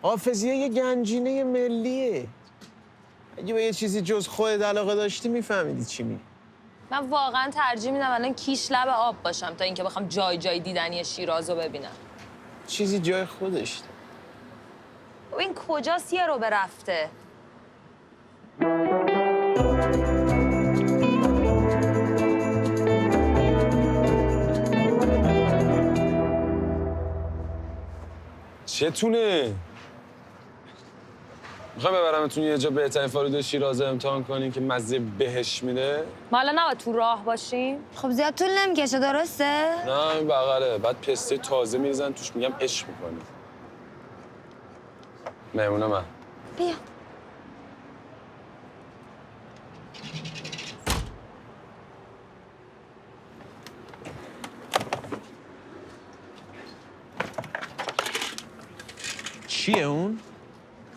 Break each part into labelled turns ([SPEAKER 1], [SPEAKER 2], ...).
[SPEAKER 1] حافظیه یه گنجینه ملیه. اگه به یه چیزی جز خودت علاقه داشتی میفهمیدی چی میگی.
[SPEAKER 2] من واقعا ترجیح میدم الان کیش لب آب باشم تا اینکه بخوام جای دیدنی شیراز رو ببینم.
[SPEAKER 1] چیزی جای خودش داره.
[SPEAKER 2] این کجاست یه رو برفته؟
[SPEAKER 3] چتونه؟ میخوای ببرمتون یه جا بهترین فالودو شیراز امتحان کنین که مزه بهش میده؟
[SPEAKER 2] ما الان نباید تو راه باشیم؟
[SPEAKER 4] خب زیاد طول نمیکشه درسته؟
[SPEAKER 3] نه این بغله. بعد پسته تازه میریزن توش، میگم عشق میکنی. مهمونه من.
[SPEAKER 4] بیا.
[SPEAKER 1] چیه اون؟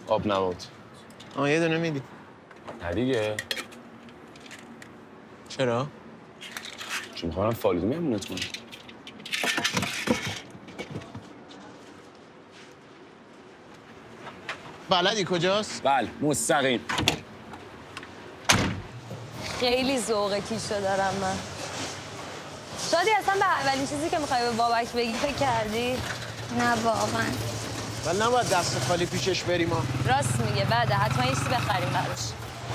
[SPEAKER 3] آب نبات.
[SPEAKER 1] یه دونه میدی.
[SPEAKER 3] نه دیگه.
[SPEAKER 1] چرا؟
[SPEAKER 3] چون میخوام فالودو مهمونت کنم.
[SPEAKER 1] بلدی کجاست؟
[SPEAKER 3] بله مستقیم.
[SPEAKER 2] خیلی ذوق کیشو دارم من. شادی اصلا به اولین چیزی که میخوای به بابک بگی فکر کردی؟
[SPEAKER 4] نه واقعا.
[SPEAKER 1] ولی نباید دست خالی پیشش بریم ها.
[SPEAKER 2] راست میگه بعده حتما یه چیزی بخریم براش.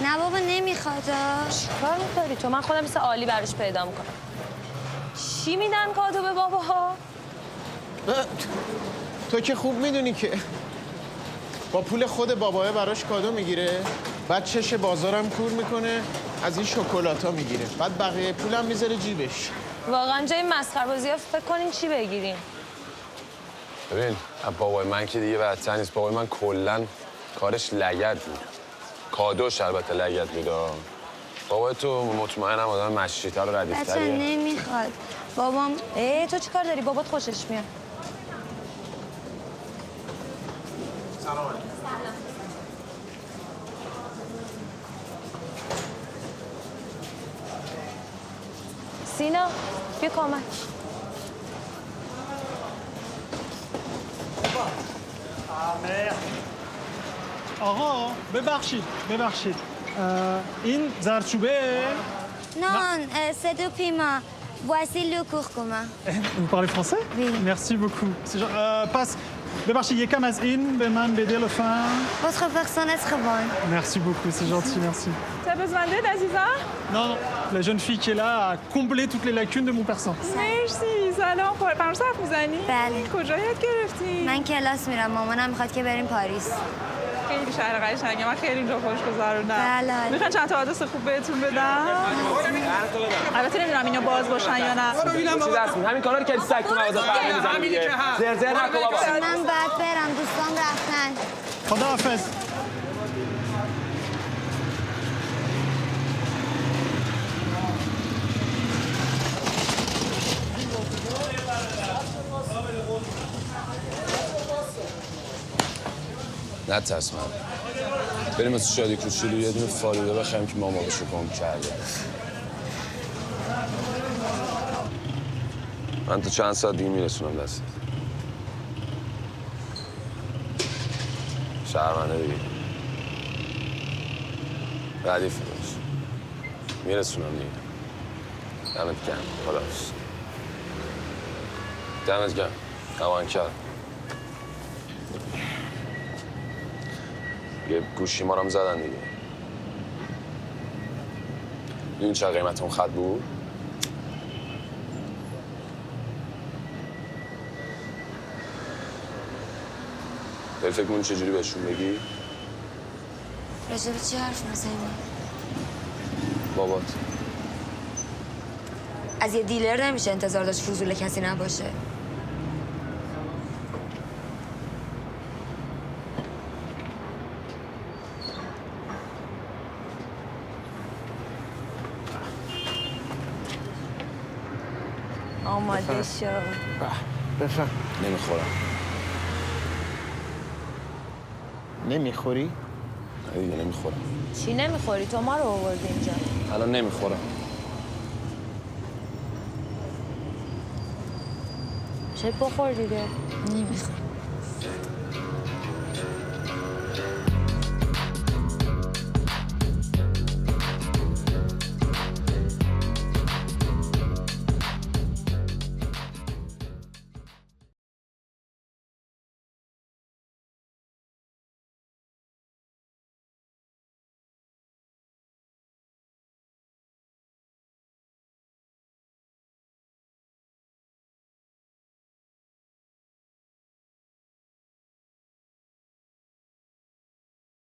[SPEAKER 4] نه بابا نمیخواد.
[SPEAKER 2] چیکار می‌کنی تو؟ من خودم مثل عالی براش پیدا میکنم. چی میدن کادو به باباها؟
[SPEAKER 1] تو که خوب میدونی که با پول خود باباه براش کادو میگیره، بعد چش بازارم کور میکنه، از این شکلاتا میگیره، بعد بقیه پولم میذاره جیبش.
[SPEAKER 2] واقعا جای مسخره‌بازی‌ها فکر کنین چی بگیریم؟
[SPEAKER 3] ببین بابای من که دیگه بدتر نیست. بابای من کلا کارش لگد بود. کادوش البته لگد بود. بابای تو مطمئنم آدم مشری‌تر و
[SPEAKER 4] بچه
[SPEAKER 3] ردیف‌تریه.
[SPEAKER 4] نمیخواد. بابام
[SPEAKER 2] تو چی کار داری؟ بابات خوشش میاد.
[SPEAKER 1] سلام.
[SPEAKER 2] سینا بیا کمک.
[SPEAKER 5] آقا ببخشید این زردچوبه
[SPEAKER 4] نان سدو پیما voici le curcuma.
[SPEAKER 5] Vous parlez français?
[SPEAKER 4] Oui.
[SPEAKER 5] Merci beaucoup. پس ببخشید یکم از این به من بده لطفاً.
[SPEAKER 4] Votre personne est très bonne.
[SPEAKER 5] Merci beaucoup, c'est gentil, merci.
[SPEAKER 6] Tu as besoin d'aide, Aziza?
[SPEAKER 5] Non, la jeune fille qui est là a comblé toutes les lacunes de mon persan.
[SPEAKER 6] مرسی. سلام. فرانسه حرف میزنی؟
[SPEAKER 4] بله.
[SPEAKER 6] کجا یاد گرفتی؟
[SPEAKER 4] من کلاس میرم. مامانم میخواد که بریم پاریس.
[SPEAKER 6] خیلی شهر قشنگه. من خیلی اینجا خوش گذروندم.
[SPEAKER 4] بله.
[SPEAKER 6] میخوان چند تا آدرس خوب بهتون بدم؟ البته نمیدونم اینا باز باشن یا نه.
[SPEAKER 3] چی دست همین کارا رو که سگ تو مغازه فرقی میزنه دیگه. زرزر نکن بابا.
[SPEAKER 4] من بعد برم. دوستام رفتن.
[SPEAKER 5] خداحافظ.
[SPEAKER 3] نترس من. بریم از شادی کوچولو یه دونه فالوده بخریم که ماما باشو گم کرده. من تو چند ساعت دیگه میرسونم دستت. شرمنده دیگه. ردیف باش. میرسونم دیگه. دمت گرم. خداحافظ. دمت گرم. اوانکر. یه گوشی ما رو هم زدن دیگه. میدونی چه قیمت اون خط بود؟ داری فکر می‌کنی چجوری بهشون بگی؟
[SPEAKER 4] راجع به چی حرف میزنی؟
[SPEAKER 3] بابات.
[SPEAKER 4] از یه دیلر نمیشه انتظار داشت فضول کسی نباشه.
[SPEAKER 2] آماده شو.
[SPEAKER 1] بفهم.
[SPEAKER 3] نمیخورم.
[SPEAKER 1] نمیخوری؟
[SPEAKER 3] نه دیگه نمیخورم.
[SPEAKER 2] چی نمیخوری؟ تو ما رو آوردی اینجا.
[SPEAKER 3] الان نمیخورم.
[SPEAKER 2] چه بخور دیگه.
[SPEAKER 4] نمیخوام.